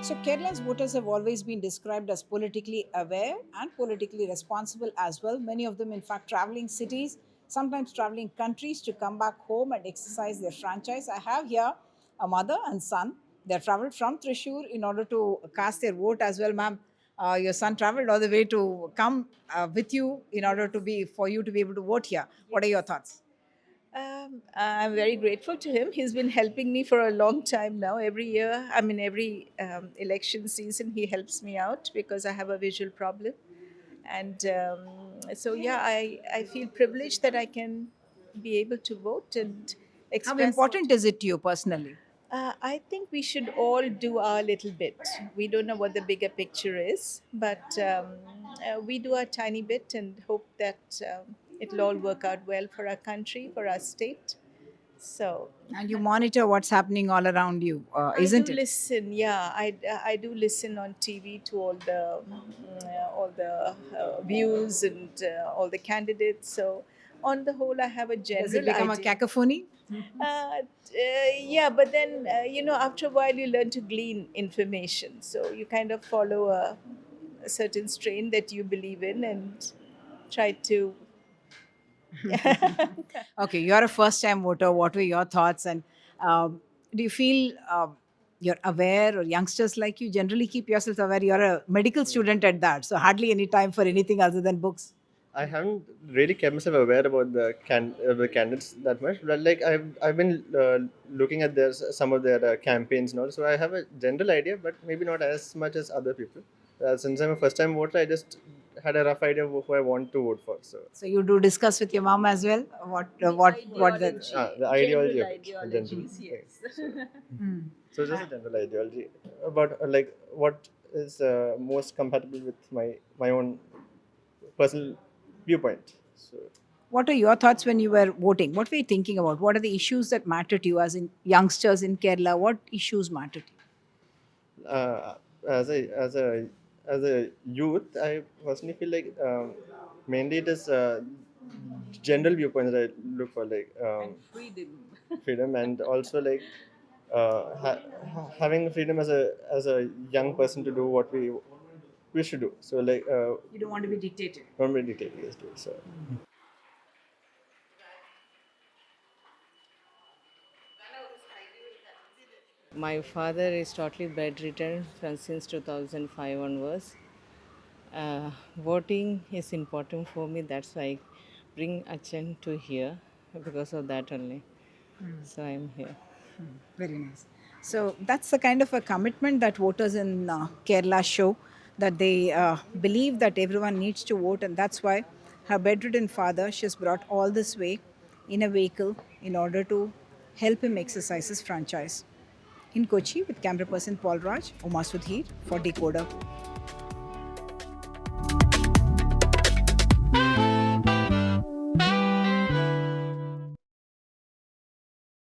So, Kerala's voters have always been described as politically aware and politically responsible as well. Many of them, in fact, traveling cities, sometimes traveling countries to come back home and exercise their franchise. I have here a mother and son. They have traveled from Trishur in order to cast their vote as well, ma'am. Your son traveled all the way to come with you in order to be for you to be able to vote here. What are your thoughts? I'm very grateful to him. He's been helping me for a long time now. Every year, I mean, every election season, he helps me out because I have a visual problem. And so, yeah, I feel privileged that I can be able to vote and How express what. important is it to you personally? I think we should all do our little bit. We don't know what the bigger picture is, but we do our tiny bit and hope that it'll all work out well for our country, for our state. So And you monitor what's happening all around you, I do isn't it? listen. Yeah, I do listen on TV to all the views and all the candidates. So on the whole, I have a Does it general become a idea. cacophony? Yeah, but then after a while, you learn to glean information. So you kind of follow a certain strain that you believe in and try to. Okay, you're a first time voter. What were your thoughts? And do you feel you're aware, or youngsters like you generally keep yourself aware? You're a medical student at that, so hardly any time for anything other than books. I haven't really kept myself aware about the candidates that much, but like I've been looking at their some of their campaigns now, so I have a general idea, but maybe not as much as other people. Since I'm a first time voter, I just had a rough idea of who I want to vote for. So So you do discuss with your mom as well. What the the ideology General of it, general. ideologies, yes. So just a general ideology about like what is most compatible with my own personal viewpoint. So what are your thoughts when you were voting? What were you thinking about? What are the issues that matter to you as in youngsters in Kerala? What issues matter to you? uh, as a youth, I personally feel like mainly it is general viewpoints that I look for, like freedom, and also like having freedom as a young person to do what we should do. So like You don't want to be dictated. not really take this to it. So My father is totally bedridden from since 2005 onwards. Voting is important for me. That's why I bring Achan to here because of that only. So I'm here. Very nice. So that's the kind of a commitment that voters in Kerala show, that they believe that everyone needs to vote, and that's why her bedridden father, she's brought all this way in a vehicle in order to help him exercise his franchise. In Kochi, with camera person Paul Raj, Uma Sudhir for Decoder.